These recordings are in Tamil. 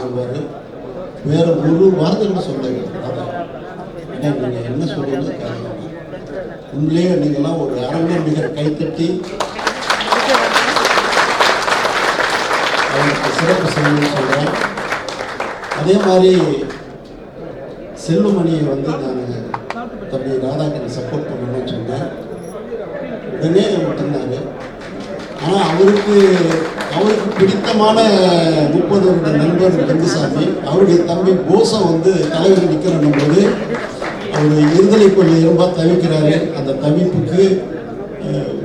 சொல்வார். வேற ஒரு வார்த்தை கூட சொல்லுங்க. நீங்கள் என்ன சொல்றது உண்மையிலேயே நீங்கள்லாம் ஒரு அரங்க நிகர் கைத்தட்டி அவருக்கு சிறப்பு செய்யணும்னு சொல்கிறேன். அதே மாதிரி செல்வமணியை நான் தம்பி ராதாகிருஷ்ணன் சப்போர்ட் பண்ணணும்னு சொன்னேன். உடனே விட்டுருந்தாரு. ஆனால் அவருக்கு பிடித்தமான 30 வருட நண்பர் கந்தசாமி, அவருடைய தம்பி போசம் தலைவர் நிற்கிறன்னும் போது அவர் இருதலை கொள்ளை ரொம்ப தவிக்கிறாரு. அந்த தவிப்புக்கு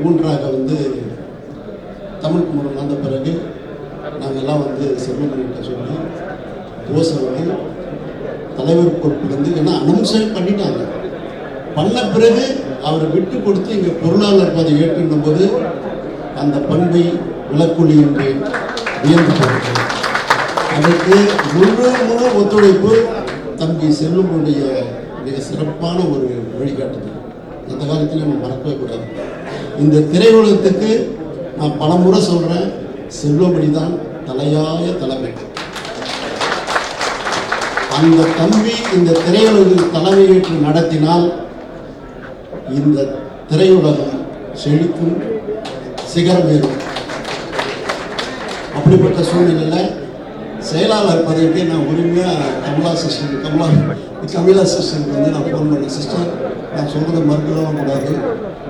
ஊன்றாக தமிழ் குமரன் வந்த பிறகு நாங்கள்லாம் செல்வமணிகிட்ட சொல்லி போசம் தலைவர் பொறுப்பு ஏன்னா அனௌன்ஸே பண்ணிட்டாங்க. பண்ண பிறகு அவரை விட்டு கொடுத்து இங்கே பொருளாளர் பதவி ஏற்றுன்னும் போது அந்த பண்பை விளக்குழி என்று வியந்து போகிறது. அதற்கு முழு ஒத்துழைப்பு தம்பி செல்வமுடைய மிக சிறப்பான ஒரு வழிகாட்டுதல். அந்த காலத்தில் நம்ம மறக்கவே கூடாது. இந்த திரையுலகத்துக்கு நான் பல முறை சொல்கிறேன், செல்வமணி தான் தலையாய தலைமை. அந்த தம்பி இந்த திரையுலகில் தலைமையேற்று நடத்தினால் இந்த திரையுலகம் செழிக்கும், சிகரம் ஏறும். அப்படிப்பட்ட சூழ்நிலையில் செயலாளர் பதவிக்கு நான் உரிமையாக கமலா சிஸ்டருக்கு நான் ஃபோன் பண்ணேன். சிஸ்டர், நான் சொல்கிறத மறுக்கவும் கூடாது,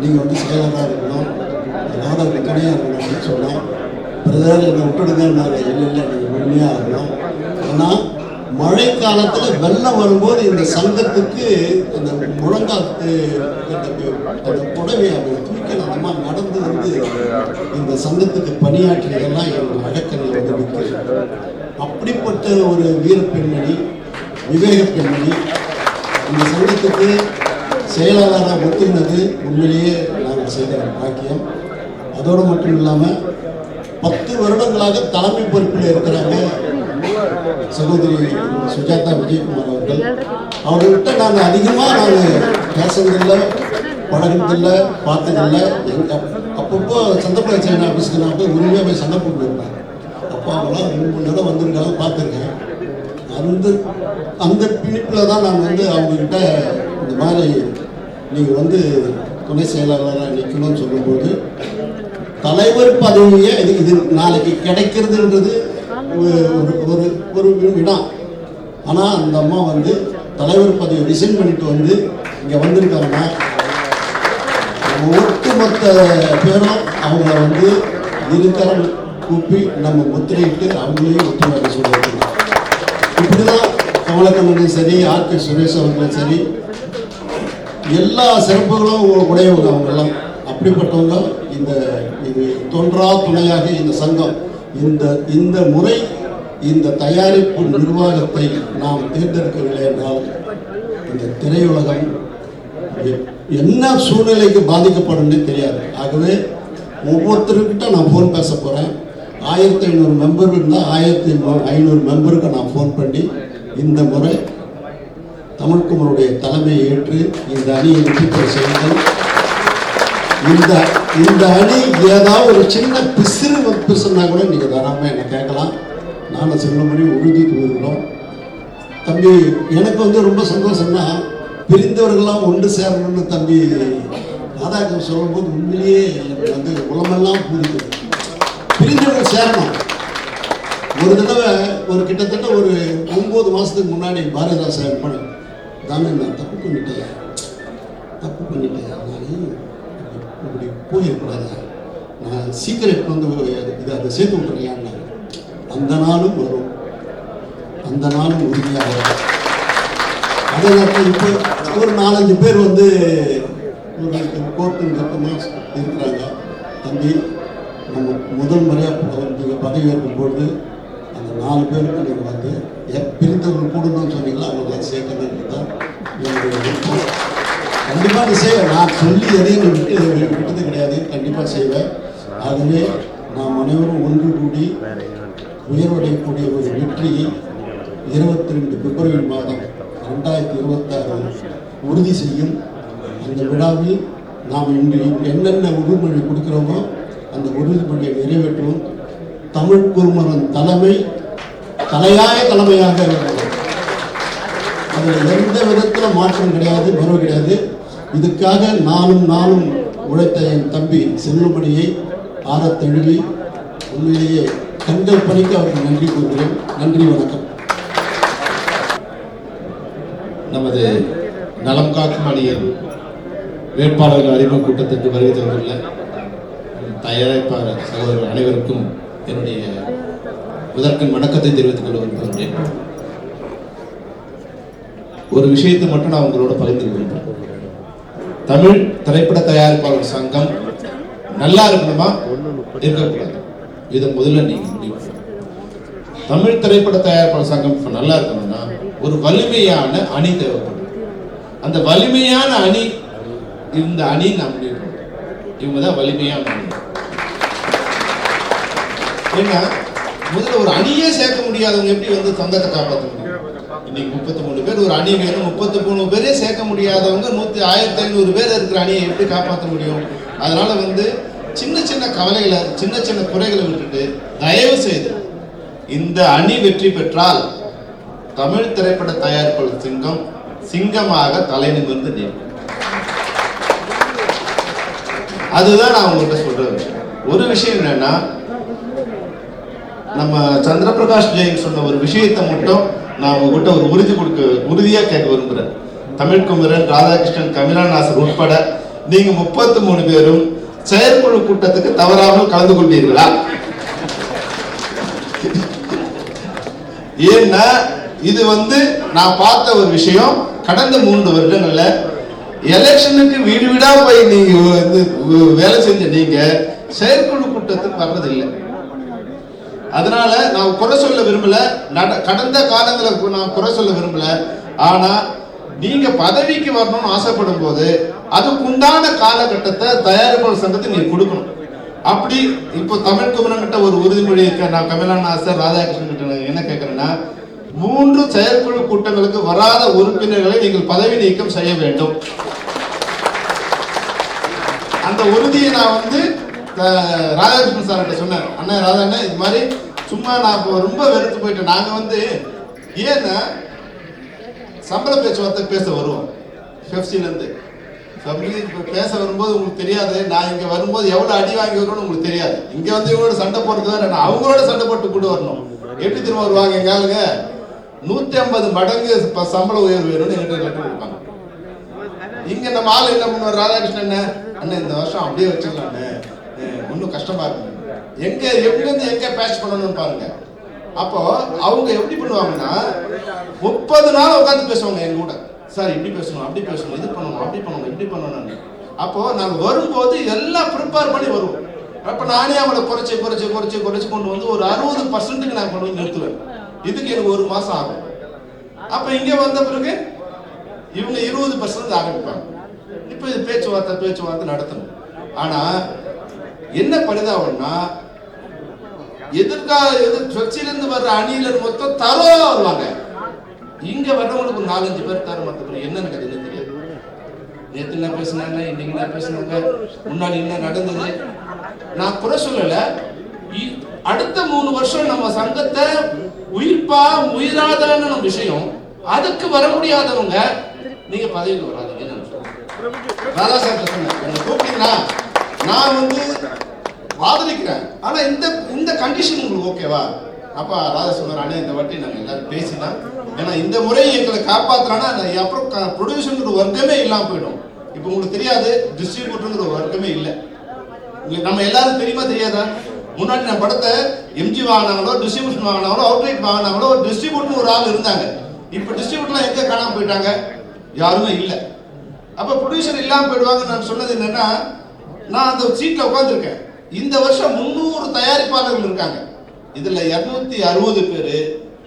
நீங்கள் செயலாளராக இருக்கணும், நாடாளுக்கு துணையாக இருக்கணும் அப்படின்னு சொன்னேன். பிரதர் என்னை விட்டுடுங்க, நான் இல்லை நீங்கள் உரிமையாக இருக்கணும். ஆனால் மழை காலத்தில் வெள்ளம் வரும்போது இந்த சங்கத்துக்கு அந்த முழங்காத்து அந்த புடவை அவங்க தூக்கி நடந்து இந்த சங்கத்துக்கு பணியாற்றியதெல்லாம் எங்கள் வழக்கங்கள் நிற்கிறது. அப்படிப்பட்ட ஒரு வீர பெண்மணி, விவேக பெண்மணி இந்த சங்கத்துக்கு செயலாளராக ஒத்துனது உண்மையிலேயே நாங்கள் செய்த பாக்கியம். அதோடு மட்டும் இல்லாமல் 10 வருடங்களாக தலைமை பொறுப்பில் இருக்கிறாங்க சகோதரி சுஜாதா விஜயகுமார் அவர்கள்ட்ட நாங்கள் அதிகமாக பேசுறதில்லை, பழகினதில்லை, பார்த்ததில்லை. அப்பப்போ சந்தர்ப்ப சேன ஆஃபீஸுக்கு நான் போய் உரிமையாக போய் சண்டை போட்டு இருப்பேன். அப்போ அவங்களாம் 2 3 தடவை வந்திருக்காங்க, பார்த்துருக்கேன். அந்த பிணிப்பில் தான் நான் அவங்கக்கிட்ட இந்த மாதிரி நீங்கள் துணை செயலாளராக நிற்கணும்னு சொல்லும்போது தலைவர் பதவியை இது நாளைக்கு கிடைக்கிறதுன்றது ஒரு வினா. ஆனால் அந்த அம்மா தலைவர் பதவியை ரிசைன் பண்ணிட்டு இங்கே வந்திருக்காங்கன்னா ஒட்டுமொத்த பேரும் அவங்கள இருத்தரம் கூப்பி நம்ம முத்திரையிட்டு அவங்களையும் ஒத்துழைப்பு சொல்லுவாங்க. இப்படிதான் கமலக்கண்ணனும் சரி, ஆர்கே சுரேஷ் அவர்களும் சரி, எல்லா சிறப்புகளும் உடையவங்க அவங்கெல்லாம். அப்படிப்பட்டவங்க இது தோன்றா துணையாக இந்த சங்கம் இந்த முறை இந்த தயாரிப்பு நிர்வாகத்தை நாம் தேர்ந்தெடுக்கவில்லை என்றால் இந்த திரையுலகம் என்ன சூழ்நிலைக்கு பாதிக்கப்படும் தெரியாது. ஆகவே ஒவ்வொருத்தருக்கிட்ட நான் ஃபோன் பேச போகிறேன். 1500 மெம்பர் இருந்தால் 1500 மெம்பருக்கு நான் ஃபோன் பண்ணி இந்த முறை தமிழ்குமரனுடைய தலைமையை ஏற்று இந்த அணியை வெற்றி பெற செய்யுங்கள். இந்த அணி ஏதாவது ஒரு சின்ன பிசுனா கூட நீங்கள் தாராளமாக என்னை கேட்கலாம். நானும் செல்வமணி உறுதி கூறுகிறோம். தம்பி எனக்கு ரொம்ப சந்தோஷம்னா பிரிந்தவர்கள்லாம் ஒன்று சேரணும்னு தம்பி ராதாகிருஷ்ணன் சொல்லும்போது உண்மையிலேயே எனக்கு உலமெல்லாம் பூரிக்குது. பிரிந்தவர்கள் சேரணும். ஒரு தடவை கிட்டத்தட்ட ஒரு 9 மாதத்துக்கு முன்னாடி பாரதிதாசன் படம் தானே நான் தப்பு பண்ணிட்டேன், நான் இப்படி போயிருக்கூடாது, நான் சீக்கிரம் இதை அதை சேர்த்து விட்டுறேன். அந்த நாளும் வரும், அந்த நாளும் உறுதியாக வரும். அதே நேரத்தில் இப்போ ஒரு 4-5 பேர் கோர்ட்டு கட்டமாக இருக்கிறாங்க. தம்பி, நம்ம முதல் முறையாக நீங்கள் பதவியேற்கும் பொழுது அந்த 4 பேருக்கு நீங்கள் பிரித்தவர்கள் கூடணும்னு சொன்னீங்களா, அவங்களாம் சேர்க்கணுன்றது தான் என்னுடைய விருப்பம். கண்டிப்பாக செய்வேன். நான் சொல்லி எதையும் விட்டது கிடையாது, கண்டிப்பாக செய்வேன். ஆகவே நாம் அனைவரும் ஒன்று கூடி உயர்வடையக்கூடிய ஒரு வெற்றியை 22 பிப்ரவரி மாதம் 2026 உறுதி செய்யும். அந்த விழாவில் நாம் இன்று என்னென்ன உறுதிமொழி கொடுக்கிறோமோ அந்த உறுதிமொழியை நிறைவேற்றுவோம். தமிழ் குருமரன் தலைமை தலையாய தலைமையாக அதில் எந்த விதத்தில் மாற்றம் கிடையாது, மறுவு கிடையாது. இதுக்காக நானும் உழைத்த என் தம்பி செல்லுமணியை ஆரத்தழுவி உண்மையிலேயே கண்கள் பணிக்கு அவருக்கு நன்றி கூறுகிறேன். நன்றி, வணக்கம். நமது நலம் காக்கும் அணியின் வேட்பாளர்கள் அறிமுக கூட்டத்திற்கு வருகை தந்துள்ள தயாரிப்பாளர் சகோதரர்கள் அனைவருக்கும் என்னுடைய முதற்கண் வணக்கத்தை தெரிவித்துக் கொள்ள விரும்புகின்றேன். ஒரு விஷயத்தை மட்டும் நான் உங்களோட பகிர்ந்து கொள்கிறேன். தமிழ் திரைப்பட தயாரிப்பாளர் சங்கம் நல்லா இருக்கணுமா, இருக்கக்கூடாது, இதை முதல்ல நீங்க முடிவு. தமிழ் திரைப்பட தயாரிப்பாளர் சங்கம் நல்லா இருக்கணும்னா ஒரு வலிமையான அணி தேவைப்படும். அந்த வலிமையான அணி, இந்த அணி நாம் முடிவு பண்ணணும். இவங்க தான் வலிமையான அணி. ஏன்னா முதல்ல ஒரு அணியே சேர்க்க முடியாதவங்க எப்படி வந்து சங்கத்தை காப்பாற்ற முடியும்? இன்னைக்கு 33 பேர் ஒரு அணி வேணும். 33 பேரே சேர்க்க முடியாதவங்க 1500 பேர் இருக்கிற அணியை எப்படி காப்பாற்ற முடியும்? அதனால வந்து சின்ன சின்ன கவலைகளை, சின்ன சின்ன குறைகளை விட்டுட்டு தயவு செய்து இந்த அணி வெற்றி பெற்றால் தமிழ் திரைப்பட தயாரிப்பாளர் சங்கம் சிங்கமாக தலை நிமிர்ந்து நிற்கும். அதுதான் நான் உங்கள்கிட்ட சொல்ற விஷயம். ஒரு விஷயம் என்னன்னா, நம்ம சந்திரபிரகாஷ் ஜெயின் சொன்ன ஒரு விஷயத்தை மட்டும் நான் உங்ககிட்ட ஒரு உறுதியா கேட்க விரும்புறேன். தமிழ்குமரன், ராதாகிருஷ்ணன், கமிலாநாசர் உட்பட நீங்க 33 பேரும் செயற்குழு கூட்டத்துக்கு தவறாமல் கலந்து கொண்டீர்களா? ஏன்னா இது வந்து நான் பார்த்த ஒரு விஷயம். கடந்த 3 வருடங்கள்ல எலெக்ஷனுக்கு வீடு வீடா போய் நீங்க வந்து வேலை செஞ்ச நீங்க செயற்குழு கூட்டத்துக்கு வர்றதில்லை. அதனால நான் குறை சொல்ல விரும்பல, கடந்த காலங்களை நான் குறை சொல்ல விரும்பல. ஆனா நீங்க பதவிக்கு வரணும்னு ஆசைப்படும் போது அதுக்குண்டான காலகட்டத்தை தயாரிப்பாளர் சங்கத்தை நீங்க கொடுக்கணும். அப்படி இப்போ தமிழ்குமரன் கிட்ட ஒரு உறுதிமொழி இருக்க, நான் கமலநாசர், ராதாகிருஷ்ணன் கிட்ட என்ன கேட்கிறேன்னா, 3 செயற்குழு கூட்டங்களுக்கு வராத உறுப்பினர்களை நீங்கள் பதவி நீக்கம் செய்ய வேண்டும். அந்த உறுதியை நான் வந்து ராதாகிருஷ்ணன் சார் கிட்ட சொன்னேன். அண்ணா ராதாண்ணா, இது மாதிரி சும்மா நான் ரொம்ப வெறுத்து போயிட்டேன். நாங்க வந்து ஏன்னா சம்பள பேச்சுவார்த்தை பேச வருவோம் பெப்சில இருந்து. பேச வரும்போது உங்களுக்கு தெரியாது, நான் இங்க வரும்போது எவ்வளவு அடி வாங்கி வருவோம்னு உங்களுக்கு தெரியாது. இங்க வந்து இவங்களோட சண்டை போடுறதுதான், நான் அவங்களோட சண்டை போட்டு கூட வரணும். எப்படி திரும்ப வருவாங்க எங்க ஆளுங்க? 150 மடங்கு சம்பள உயர்வு வேணும்னு எங்கிட்ட லெட்டர் கொடுப்பாங்க. இங்க நம்ம ஆளு என்ன பண்ணுவார், ராதாகிருஷ்ணன் அண்ணன் இந்த வருஷம் அப்படியே வச்சுக்கலான்னு, ஒன்றும் கஷ்டமா இருக்கு, எங்க எப்படி இருந்து எங்க பேட்ச் பண்ணணும்னு பாருங்க. அப்போ அவங்க எப்படி பண்ணுவாங்கன்னா 30 நாள் உட்காந்து பேசுவாங்க எங்க கூட. சார் இப்படி பேசணும், அப்படி பேசணும், இது பண்ணணும், அப்படி பண்ணணும், இப்படி பண்ணணும். அப்போ நாங்க வரும்போது எல்லாம் ப்ரிப்பேர் பண்ணி வருவோம். அப்ப நானே அவங்களை குறைச்சு கொண்டு வந்து ஒரு 60% நான் கொண்டு வந்து நிறுத்துவேன். இதுக்கு எனக்கு 1 மாசம் ஆகும். அப்ப இங்க வந்த பிறகு இவங்க 20% ஆரம்பிப்பாங்க. இப்ப இது பேச்சுவார்த்தை நடத்தணும். ஆனா என்ன பரிதாபம்னா, எதிர்கால வர்ற அணியில மொத்தம் தரவா வருவாங்க. இங்க வர்றவங்களுக்கு 4-5 பேர் தர மொத்தம் என்ன நடக்குதுன்னு தெரியாது. நேற்று என்ன பேசினாங்க, இன்னைக்கு என்ன பேசினாங்க, முன்னாடி என்ன நடந்தது, நான் குறை சொல்லல. அடுத்த 3 வருஷம் நம்ம சங்கத்தை உயிராதான விஷயம். அதுக்கு வர முடியாதவங்க நீங்க பதவிக்கு வராதீங்க. ராதா சார் சொன்னேன், கூப்பிட்டீங்களா, நான் வந்து ஆதரிக்கிறேன். ஆனா இந்த கண்டிஷன் உங்களுக்கு ஓகேவா? அப்ப ராதா சொன்னார், அண்ணே இந்த வாட்டி நாங்க எல்லாரும் பேசினா, ஏன்னா இந்த முறை எங்களை காப்பாத்துறானா அப்புறம் ப்ரொடியூசர் வர்க்கமே இல்லாம போயிடும். இப்ப உங்களுக்கு தெரியாது, டிஸ்ட்ரிபியூட்டர் வர்க்கமே இல்லை. நம்ம எல்லாரும் தெரியுமா தெரியாதா? முன்னாடி நான் படத்தை எம்ஜி வாங்கினாங்களோ, டிஸ்ட்ரிபியூஷன் வாங்கினாங்களோ, அவுட்ரைட் வாங்கினாங்களோ, ஒரு டிஸ்ட்ரிபியூட்டர் ஒரு ஆள் இருந்தாங்க. இப்ப டிஸ்ட்ரிபியூட்டர்லாம் எங்க காணாம போயிட்டாங்க? யாருமே இல்லை. அப்ப ப்ரொடியூசர் இல்லாம போயிடுவாங்க. நான் சொன்னது என்னன்னா, நான் அந்த சீட்ல உட்காந்துருக்கேன். இந்த வருஷம் 300 தயாரிப்பாளர்கள் இருக்காங்க. இதுல 260 பேரு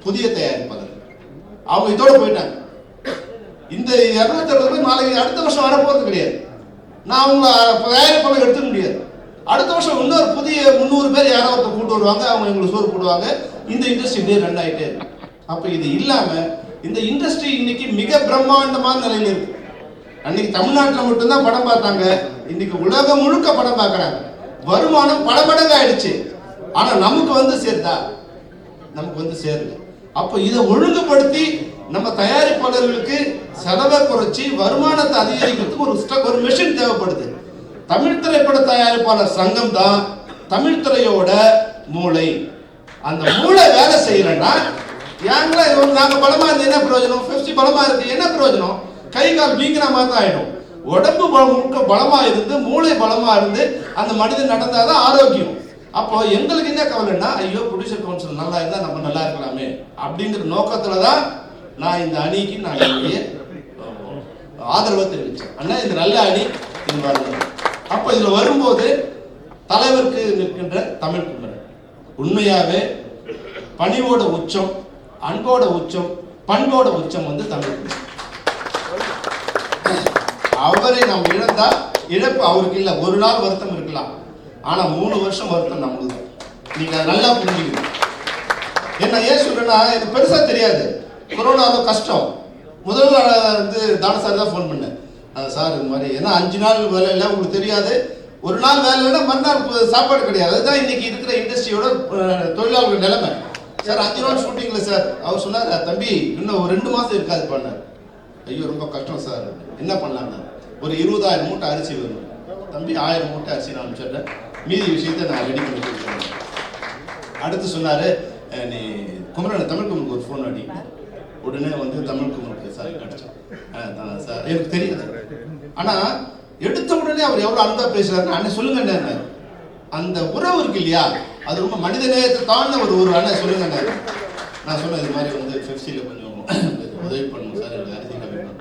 புதிய தயாரிப்பாளர்கள். அவங்க இதோட போயிட்டாங்க. இந்த 260 பேர் நாளைக்கு அடுத்த வருஷம் வரப்போறது கிடையாது. நான் அவங்க தயாரிப்பாளர்கள் எடுத்துக்க முடியாது. அடுத்த வருஷம் இன்னொரு புதிய 300 பேர் யாரோ ஒருத்தர் கூட்டு வருவாங்க. அவங்க எங்களுக்கு சோறு போடுவாங்க. இந்த இண்டஸ்ட்ரி இப்படியே ரன் ஆகிட்டே இருக்கு. அப்ப இது இல்லாம இந்த இண்டஸ்ட்ரி இன்னைக்கு மிக பிரம்மாண்டமான நிலையில இருக்கு. அன்னைக்கு தமிழ்நாட்டில் மட்டும்தான் படம் பார்த்தாங்க, இன்னைக்கு உலகம் முழுக்க படம் பார்க்கறாங்க. வருமானம் பல மடங்கு ஆயிடுச்சு. ஆனா நமக்கு வந்து சேருதா? நமக்கு வந்து சேரல. அப்போ இதை ஒழுங்குபடுத்தி நம்ம தயாரிப்பாளர்களுக்கு செலவை குறைச்சி வருமானத்தை அதிகரிக்கிறதுக்கு ஒரு மெஷின் தேவைப்படுது. தமிழ் திரைப்பட தயாரிப்பாளர் சங்கம் தான் தமிழ் திரையோட மூளை. அந்த மூளை வேலை செய்யலன்னா ஏங்களா நாங்க பலமா இருந்து என்ன பிரயோஜனம்? 50 பலமா இருக்கு என்ன பிரயோஜனம்? கை கால் வீங்கின மாதிரி தான் ஆயிடும். உடம்பு முழுக்க பலமா இருந்து மூளை பலமா இருந்து அந்த மனிதன் நடந்தாதான் ஆரோக்கியம். அப்போ எங்களுக்கு என்ன கவலைன்னா, ஐயோ ப்ரொடியூசர் கவுன்சில் நல்லா இருந்தா நம்ம நல்லா இருக்கலாமே அப்படிங்கிற நோக்கத்துலதான் நான் இந்த அணிக்கு நான் என்னுடைய ஆதரவை தெரிவிச்சேன். அண்ணா இந்த நல்ல அணி இது வரணும். அப்போ இதுல வரும்போது தலைவருக்கு நிற்கின்ற தமிழ் குமரன் உண்மையாவே பணிவோட உச்சம், அன்போட உச்சம், பண்போட உச்சம் வந்து தமிழ் குமரன். அவரை நாம் இழந்தா இழப்பு அவருக்கு இல்லை. ஒரு நாள் வருத்தம் இருக்கலாம், ஆனா 3 வருஷம் வருத்தம் நம்மளுக்கு. நீங்க நல்லா புரிஞ்சுக்கணும். என்ன ஏன் சொல்றேன்னா, எனக்கு பெருசா தெரியாது. கொரோனாவில் கஷ்டம். முதல் நாள் வந்து தான சார் தான் ஃபோன் பண்ணேன். சார் இந்த மாதிரி ஏன்னா 5 நாள் வேலை இல்லை உங்களுக்கு தெரியாது. ஒரு நாள் வேலை இல்லைன்னா மறுநாள் சாப்பாடு கிடையாது. அதுதான் இன்னைக்கு இருக்கிற இண்டஸ்ட்ரியோட தொழிலாளர்கள் நிலைமை. சார் 5 நாள் ஷூட்டிங்ல சார் அவர் சொன்னார், தம்பி இன்னும் ஒரு 2 மாசம் இருக்காது பண்ணார். ஐயோ ரொம்ப கஷ்டம் சார், என்ன பண்ணலாங்க? ஒரு 20,000 மூட்டை அரிசி வேணும். தம்பி 1000 மூட்டை அரிசி நான் அனுப்பிச்சிடுறேன், மீதி விஷயத்தை நான் ரெடி பண்ணி கொடுத்துருவேன். அடுத்து சொன்னாரு, நீ குமரன் தமிழ் குமரனுக்கு ஒரு ஃபோன் அடி. உடனே வந்து தமிழ் குமரனுக்கு சார் கிடைச்சோம் சார் எனக்கு தெரியுது. ஆனா எடுத்த உடனே அவர் எவ்வளவு அன்பா பேசுறாரு. அண்ணன் சொல்லுங்க அண்ணன், அந்த உறவு இருக்கு இல்லையா, அது ரொம்ப மனித நேயத்தை தாண்ட ஒரு அண்ணன் சொல்லுங்க அண்ணன். நான் சொன்னேன் இது மாதிரி வந்து பெப்சியில் கொஞ்சம் உதவி பண்ணணும் சார், எனக்கு அரிசியில் வேணும்.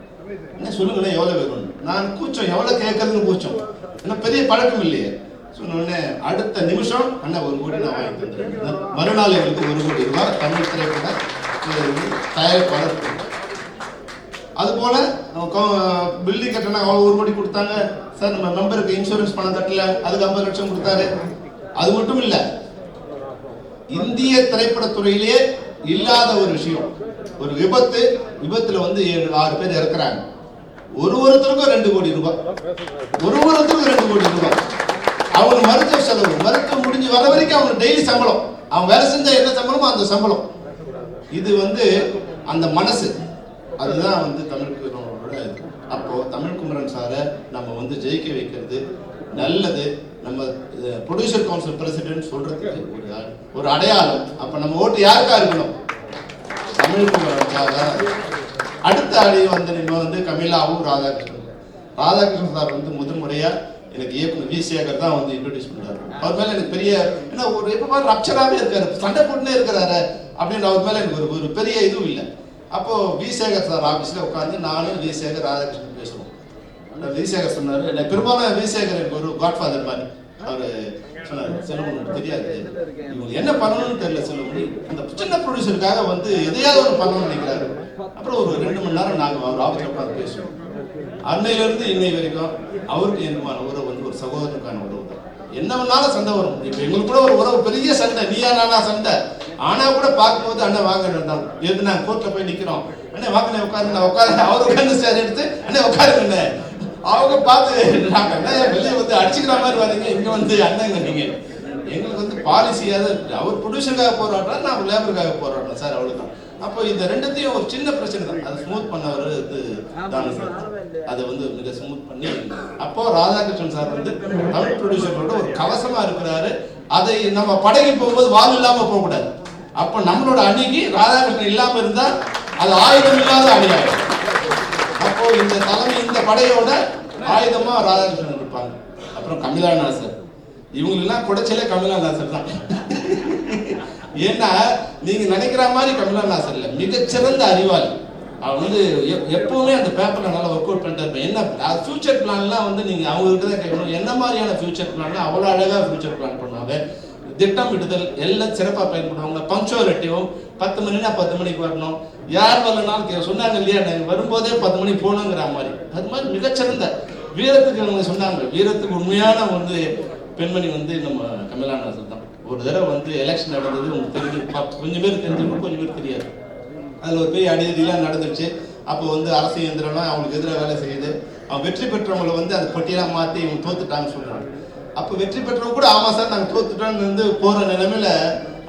என்ன சொல்லுங்களேன் எவ்வளோ வேணும்? நான் கூச்சம் எவ்வளோ கேட்கறதுன்னு கூச்சம், ஏன்னா பெரிய பழக்கம் இல்லையே. சொன்ன உடனே அடுத்த நிமிஷம் அண்ணன் 1 கோடி நான் வாங்கி தந்துடுறேன். மறுநாள் எங்களுக்கு 1 கோடி ரூபாய் தமிழ் திரைப்பட தயாரிப்பாளர். அதுபோல பில்டிங் கட்டினா அவ்வளோ 1 கோடி கொடுத்தாங்க சார். நம்ம மெம்பருக்கு இன்சூரன்ஸ் பணம் கட்டல, அதுக்கு 50 லட்சம் கொடுத்தாரு. அது மட்டும் இல்லை, இந்திய திரைப்படத்துறையிலே இல்லாத ஒரு விஷயம், ஒரு விபத்துல வந்து 7-6 பேர் இறக்குறாங்க. ஒருத்தருக்கும் 2 கோடி ரூபாய், ஒருத்தருக்கும் 2 கோடி ரூபாய். அவங்க மருத்துவ செலவு, மருத்துவம் முடிஞ்சு வர வரைக்கும் அவங்க டெய்லி சம்பளம், அவன் வேலை செஞ்சா என்ன சம்பளமோ அந்த சம்பளம். இது வந்து அந்த மனசு, அதுதான் வந்து தமிழ் குமரனோட. அப்போ தமிழ் குமரன் சாரை நம்ம வந்து ஜெயிக்க வைக்கிறது நல்லது. நம்ம ப்ரொடியூசர் கவுன்சில் பிரசிடென்ட் சொல்றதுக்கு ஒரு அடையாளம். அப்ப நம்ம ஓட்டு யாருக்கா இருக்கணும்? தமிழ் குமரனுக்காக. அடுத்த அடி வந்து நம்ம வந்து கமிலாவும் ராதாகிருஷ்ணன் சார் வந்து முதல் முறையா எனக்கு இயக்குனர் வி சேகர் தான் வந்து இன்ட்ரோடியூஸ் பண்ணாரு. அவர் மேல எனக்கு பெரிய என்ன ஒரு எப்ப ரப்சராகவே இருக்காரு, சண்டை போட்டுனே இருக்கிறாரு அப்படின்னு அவர் மேல எனக்கு ஒரு பெரிய இதுவும் இல்லை. அப்போ வி சேகர் சார் ஆபீஸ்ல உட்காந்து நானும் வி சேகர் ராதாகிருஷ்ணன் பேசுவோம். வி சேகர் சொன்னாரு, எனக்கு பெரும்பாலும் வி சேகர் எனக்கு ஒரு காட்ஃபாதர் மாதிரி. அவரு சொன்னாரு, செல்வமணி தெரியாது, இவங்க என்ன பண்ணணும்னு தெரியல செல்வமணி, அந்த சின்ன ப்ரொடியூசருக்காக வந்து எதையாவது ஒன்று பண்ணணும்னு நினைக்கிறாரு. அப்புறம் ஒரு 2 மணி நேரம் நாங்கள் அவர் ஆபீஸ்ல உட்காந்து பேசுவோம். அன்னையிலிருந்து இன்னை வரைக்கும் அவருக்கு என்னமான உறவு வந்து ஒரு சகோதரனுக்கான உறவு தான். என்ன வேணாலும் சண்டை வரும். இப்போ எங்களுக்கு கூட ஒரு உறவு பெரிய சண்டை, நீயா நானா சண்டை. ஆனா கூட பார்க்கும்போது அண்ணன் வாங்க வேண்டாம், எது நாங்கள் கோர்ட்ல போய் நிக்கிறோம், அண்ணே வாங்க உட்காரு, நான் உட்காரு, அவர் உட்காந்து சேர் எடுத்து அண்ணே உட்காருங்க. அவங்க பார்த்து நாங்க அண்ணன் வெளியே வந்து அடிச்சுக்கிற மாதிரி வரீங்க, இங்க வந்து அண்ணங்க நீங்க. எங்களுக்கு வந்து பாலிசியாக அவர் ப்ரொடியூசருக்காக போராடுறாரு, நான் லேபருக்காக போராடுறேன் சார், அவ்வளவுதான். அப்போ இந்த ரெண்டுத்தையும் ஒரு சின்ன பிரச்சனை தான், அதை ஸ்மூத் பண்ணவர் இது தானே சார், அதை வந்து மிக ஸ்மூத் பண்ணி. அப்போ ராதாகிருஷ்ணன் சார் வந்து தமிழ் ப்ரொடியூசரோட ஒரு கவசமா இருக்கிறாரு. அதை நம்ம படகி போகும்போது வால் இல்லாம போகக்கூடாது. அப்போ நம்மளோட அணிக்கு ராதாகிருஷ்ணன் இல்லாம இருந்தா அது ஆயுதம் இல்லாத அணியாகும். அப்போ இந்த தலைமை இந்த படையோட ஆயுதமா ராதாகிருஷ்ணன் இருப்பாங்க. அப்புறம் கமிலா நாசர், இவங்களெல்லாம் குடைச்சலே கமிலா நாசர் தான். ஏன்னா நீங்க நினைக்கிற மாதிரி கமிலா நாசர் இல்ல, மிகச்சிறந்த அறிவாளி. அவன் வந்து எப்பவுமே அந்த பேப்பர்ல நல்லா ஒர்க் அவுட் பண்ணிட்டு இருப்பேன். என்ன ஃபியூச்சர் பிளான்லாம் வந்து நீங்க அவங்க கிட்ட தான் கேட்கணும், என்ன மாதிரியான ஃபியூச்சர் பிளான். அவ்வளோ அழகா ஃபியூச்சர் பிளான் பண்ணுவாங்க. திட்டமிடுதல் எல்லாம் சிறப்பாக பயன்படுவாங்க. பங்க்சுவாலிட்டியும் 10 மணினா 10 மணிக்கு வரணும். யார் வரலனாலும் சொன்னாங்க இல்லையா, நாங்கள் வரும்போதே 10 மணிக்கு போகணுங்கிற மாதிரி. அது மாதிரி மிகச்சிறந்த வீரத்துக்கு அவங்க சொன்னாங்க. வீரத்துக்கு உண்மையான வந்து பெண்மணி வந்து நம்ம கமலா நாசர் தான். ஒரு தடவை வந்து எலெக்ஷன் நடந்தது, உங்களுக்கு தெரிஞ்சு கொஞ்சம் பேர் தெரிஞ்சிருக்கும், கொஞ்சம் பேர் தெரியாது. அதில் ஒரு பெரிய அடியெல்லாம் நடந்துச்சு. அப்போ வந்து அரசு இயந்திரம்லாம் அவங்களுக்கு எதிராக வேலை செய்யுது. அவங்க வெற்றி பெற்றவங்களை வந்து அந்த பட்டியலாக மாற்றி இவங்க தோத்துட்டாங்கன்னு சொல்கிறாங்க. அப்போ வெற்றி பெற்றவங்க கூட ஆமாம் சார் நாங்கள் தோத்துட்டோன்னு வந்து போகிற நிலைமையில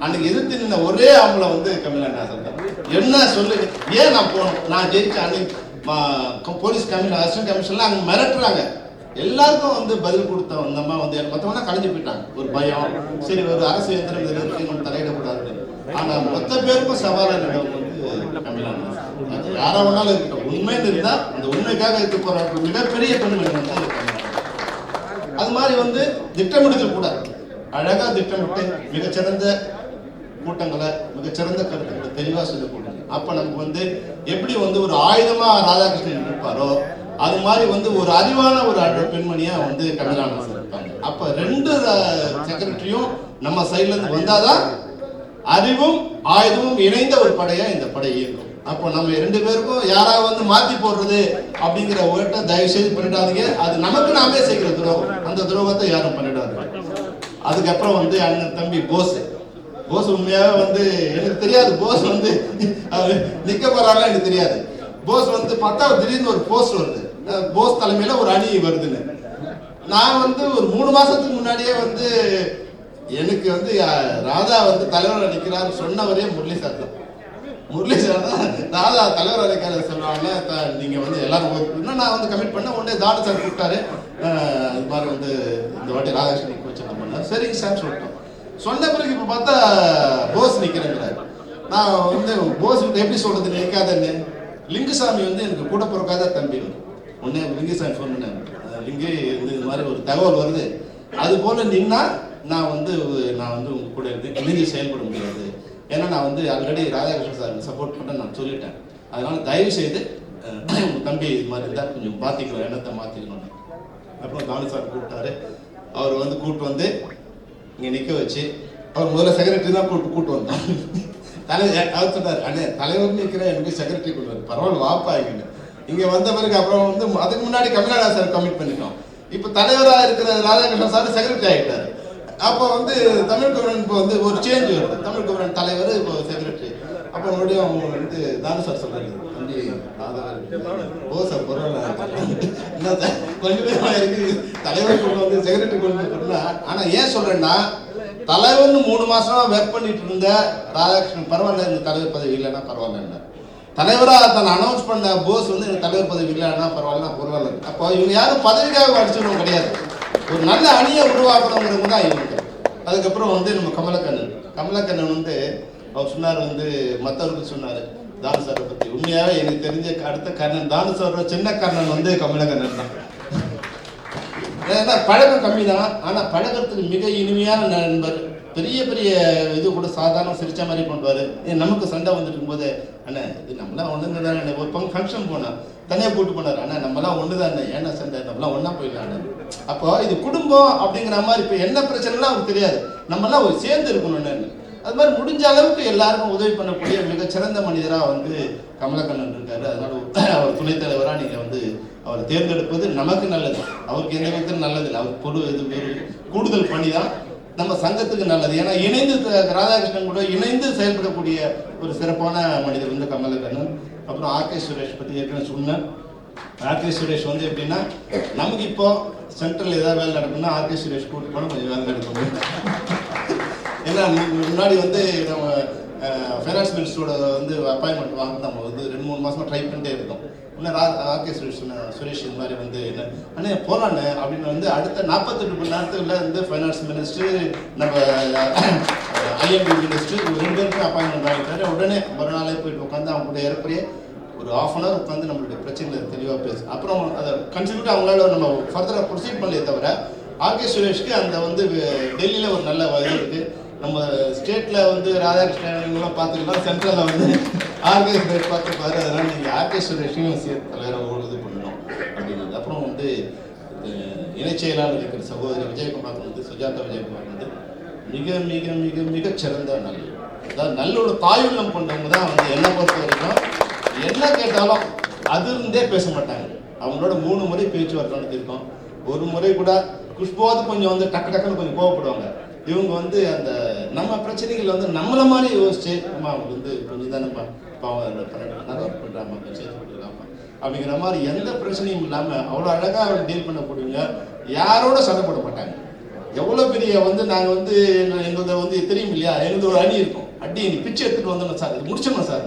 அன்னைக்கு எதிர்த்து நின்ன ஒரே ஆம்பளை வந்து கமலஹாசன் தான். என்ன சொல்லு, ஏன் நான் போனோம், நான் ஜெயிச்சேன். அன்னைக்கு போலீஸ் கமிஷன் அசிஸ்டன்ட் கமிஷன்லாம் அங்கே மிரட்டுறாங்க. எல்லாருக்கும் வந்து பதில் கொடுத்த வந்தம்மா வந்து மற்றவங்க கலைஞ்சு போயிட்டாங்க. ஒரு பயம், சரி ஒரு அரசு எந்திரம் இதில் இருக்கு, நம்ம தலையிடக்கூடாது. ஆனால் மொத்த பேருக்கும் சவாலாக நடக்கும் வந்து கமலஹாசன். அது யாராக வேணாலும் இருக்கட்டும், உண்மைன்னு இருந்தால் அந்த உண்மைக்காக இருக்க போகிற மிகப்பெரிய பெண்மணி வந்து அது மாதிரி வந்து திட்டமிடுதல் கூட அழகாக திட்டமிட்டு மிகச்சிறந்த கூட்டங்களை மிகச்சிறந்த கருத்துக்களை தெளிவாக சொல்லக்கூடாது. அப்போ நமக்கு வந்து எப்படி வந்து ஒரு ஆயுதமாக ராதாகிருஷ்ணன் இருப்பாரோ அது மாதிரி வந்து ஒரு அறிவான ஒரு பெண்மணியா வந்து கமலஹாசன் இருப்பாங்க. அப்போ ரெண்டு செக்ரட்டரியும் நம்ம சைட்ல இருந்து வந்தாதான் அறிவும் ஆயுதமும் இணைந்த ஒரு படையா இந்த படை இயங்கும். அப்போ நம்ம ரெண்டு பேருக்கும் யாராவது வந்து மாத்தி போடுறது அப்படிங்கிற ஓட்டை தயவு செய்து பண்ணிடாதீங்க. அது நமக்கு நாமே செய்கிற துரோகம். அந்த துரோகத்தை யாரும் பண்ணிடாதீங்க. அதுக்கப்புறம் வந்து அண்ணன் தம்பி போஸ் உண்மையாக வந்து எனக்கு தெரியாது. போஸ் வந்து நிக்க போறாங்க எனக்கு தெரியாது. போஸ் வந்து பார்த்தா திடீர்னு ஒரு போஸ்ட் வருது, போஸ் தலைமையில ஒரு அணி வருதுன்னு. நான் வந்து ஒரு 3 மாசத்துக்கு முன்னாடியே வந்து எனக்கு வந்து ராதா வந்து தலைவர் நிற்கிறான்னு சொன்னவரே முரளி சார் தான். முரளி சார் தான் ராதா தலைவர் அழைக்கிற சொல்லுவாங்க. நீங்க வந்து எல்லாரும் இன்னும் நான் வந்து கமிட் பண்ண உடனே தாடு சார் கூப்பிட்டாரு. இது மாதிரி வந்து இந்த வாட்டி ராதாகிருஷ்ணன் வச்சு நம்ம பண்ண சரிங்க சார் சொல்லிட்டோம். சொன்ன பிறகு இப்போ பார்த்தா போஸ் நிற்கிறேங்கிறாரு. நான் வந்து போஸ் எப்படி சொல்றது நிற்காதன்னு. லிங்குசாமி வந்து எனக்கு கூட பிறக்காத தம்பி. உடனே லிங்குசாமி ஃபோன் பண்ணேன், லிங்கு இது மாதிரி ஒரு தகவல் வருது, அது போல நின்னா நான் வந்து உங்க கூட இணைந்து செயல்பட முடியாது. ஏன்னா நான் வந்து ஆல்ரெடி ராதாகிருஷ்ணன் சார் சப்போர்ட் பண்ண நான் சொல்லிட்டேன். அதனால தயவு செய்து உங்க தம்பி இது மாதிரி இருந்தால் கொஞ்சம் மாற்றிக்கணும், எண்ணத்தை மாற்றிக்கணும். அப்புறம் தானு சார் கூப்பிட்டாரு. அவர் வந்து கூப்பிட்டு வந்து இங்கே நிற்க வச்சு, அவர் முதல்ல செக்ரட்டரி தான் கூப்பிட்டு வந்தோம். அவர் சொன்னார், அண்ணே தலைவர் நிற்கிற எனக்கு செக்ரட்டரி கொடுத்தாரு, பரவாயில்ல வாப்பா இங்கே. இங்கே வந்த பிறகு அப்புறம் வந்து அதுக்கு முன்னாடி கமலஹாசன் சார் கமிட் பண்ணிட்டோம். இப்போ தலைவராக இருக்கிற ராதாகிருஷ்ணன் சார் செக்ரட்டரி ஆகிட்டார். அப்போ வந்து தமிழ் கவர்மெண்ட் இப்போ வந்து ஒரு சேஞ்ச் வருது. தமிழ் கவர்மெண்ட் தலைவர் இப்போ செக்ரட்டரி. அப்போ மறுபடியும் அவங்க வந்து தானு சார் சொல்றாரு, தம்பி ஓ சார் பரவாயில்ல என்ன சார் கொஞ்சம் பேர் இருக்கு தலைவர் கொண்டு வந்து செக்ரட்டரி கொண்டு வரணும்னா. ஆனால் ஏன் சொல்றேன்னா, தலைவர்னு 3 மாசமா ஒர்க் பண்ணிட்டு இருந்த ராதாகிருஷ்ணன் பரவாயில்ல இந்த தலைவர் பதவி இல்லைன்னா பரவாயில்ல. தலைவராக தான் அனௌன்ஸ் பண்ண போஸ் வந்து எனக்கு தலைவர் பதவி இல்லைன்னா பரவாயில்ல. அப்போ இவங்க யாரும் பதவிக்காக அடிச்சவங்க கிடையாது, ஒரு நல்ல அணியை உருவாக்கணுங்கிறது தான் இவங்க. அதுக்கப்புறம் வந்து நம்ம கமலக்கண்ணன் வந்து அவர் சொன்னார் வந்து மற்றவருக்கு சொன்னார் தானு சாரை பற்றி. உண்மையாகவே எனக்கு தெரிஞ்ச அடுத்த கண்ணன் தானு சாரோட சின்ன கண்ணன் வந்து கமலக்கண்ணன் தான். ஏன்னா பழக்கம் கம்மி தான், ஆனால் பழக்கத்துக்கு மிக இனிமையான நண்பர். பெரிய பெரிய இது கூட சாதாரண சிரிச்ச மாதிரி பண்ணுவார். நமக்கு சண்டை வந்துட்டு இருக்கும்போது, அண்ணா இது நம்மளாம் ஒன்றுங்க தானே. ஒரு ஃபங்க்ஷன் போனால் தனியாக கூட்டு போனார், அண்ணா நம்மளாம் ஒன்று தானே, ஏன்னா சண்டை நம்மளாம் ஒன்றா போயிடலான்னு. அப்போ இது குடும்பம் அப்படிங்கிற மாதிரி. இப்போ என்ன பிரச்சனைலாம் அவருக்கு தெரியாது, நம்மளாம் ஒரு சேர்ந்து இருக்கணும்னு. அது மாதிரி முடிஞ்ச அளவுக்கு எல்லாருக்கும் உதவி பண்ணக்கூடிய மிகச்சிறந்த மனிதராக வந்து கமலக்கண்ணன் இருக்காரு. அதனால அவர் துணைத் தலைவராக நீங்கள் வந்து அவரை தேர்ந்தெடுப்பது நமக்கு நல்லது. அவருக்கு எந்த விதத்திலும் நல்லது இல்லை. அவர் இது ஒரு கூடுதல் பணி தான் நம்ம சங்கத்துக்கு நல்லது. ஏன்னா இணைந்து ராதாகிருஷ்ணன் கூட இணைந்து செயல்படக்கூடிய ஒரு சிறப்பான மனிதர் வந்து கமலக்கண்ணன். அப்புறம் ஆர்கே சுரேஷ் பற்றி ஏற்கனவே சொன்னேன். ஆர்கே சுரேஷ் வந்து எப்படின்னா, நமக்கு இப்போ சென்ட்ரல் ஏதாவது வேலை நடக்கும்னா ஆர்கே சுரேஷ் கூப்பிட்டு போனால் கொஞ்சம் வேலை நடக்கும். ஏன்னா முன்னாடி வந்து நம்ம ஃபைனான்ஸ் மினிஸ்டரோட வந்து அப்பாயின்மெண்ட் வாங்க நம்ம வந்து 2-3 மாசமா ட்ரை பண்ணிட்டே இருக்கோம். இன்னும் ஆர்கே சுரேஷ் இது மாதிரி வந்து என்ன அண்ணே போகலான்னு அப்படின்னு வந்து அடுத்த 48 மணி நேரத்தில் வந்து ஃபைனான்ஸ் மினிஸ்டர் நம்ம ஐஎம்பி மினிஸ்டர் 2 பேருக்கும் அப்பாயின்மெண்ட் வாங்கிட்டாரு. உடனே மறுநாளே போயிட்டு உட்காந்து அவங்க கூட ஏற்படைய ஒரு 1/2 hour உட்காந்து நம்மளுடைய பிரச்சனைகளை தெளிவாக பேசு. அப்புறம் அதை கன்சிடர் அவங்களால நம்ம ஃபர்தராக ப்ரொசீட் பண்ணலையே தவிர, ஆர்கே சுரேஷ்க்கு அந்த வந்து டெல்லியில் ஒரு நல்ல வயது இருக்குது. நம்ம ஸ்டேட்டில் வந்து ராதாகிருஷ்ணன் இவங்களாம் பார்த்துக்கலாம், சென்ட்ரலில் வந்து ஆர்கே சுரேஷ் பார்த்துப்பாரு. அதனால் நீங்கள் ஆர்கே சுரேஷையும் சேர்த்து தலைவராக இது பண்ணணும் அப்படிங்கிறது. அப்புறம் வந்து இணைச் செயலாளர் இருக்கிற சகோதரி விஜயகுமார் வந்து சுஜாதா விஜயகுமார் வந்து மிக மிக மிக மிக சிறந்த அதாவது நல்லோட தாயுள்ளம் கொண்டவங்க தான் வந்து என்னை பொறுத்த வரைக்கும். என்ன கேட்டாலும் அது இருந்தே பேச மாட்டாங்க. அவங்களோட 3 முறை பேச்சுவார்த்தை நடத்திருக்கோம். ஒரு முறை கூட குஷ்புவாவது கொஞ்சம் வந்து டக்குன்னு கொஞ்சம் கோவப்படுவாங்க. இவங்க வந்து அந்த நம்ம பிரச்சனைகள் வந்து நம்மளை மாதிரி யோசிச்சு நம்ம அவங்க வந்து கொஞ்சம் தான் நம்ம பாவம் 12 ஒர்க் பண்ணுறாமா சேர்த்து கொடுக்குறாமா அப்படிங்கிற மாதிரி எந்த பிரச்சனையும் இல்லாமல் அவ்வளோ அழகாக அவங்க டீல் பண்ணக்கூடியவங்க. யாரோட சண்டை போட மாட்டாங்க. எவ்வளோ பெரிய வந்து நாங்கள் வந்து எங்களது வந்து தெரியும் இல்லையா, எங்களது ஒரு அணி இருக்கும், அடி நீ பிச்சை எடுத்துகிட்டு வந்தோம் சார், இது முடிச்சிடணும் சார்.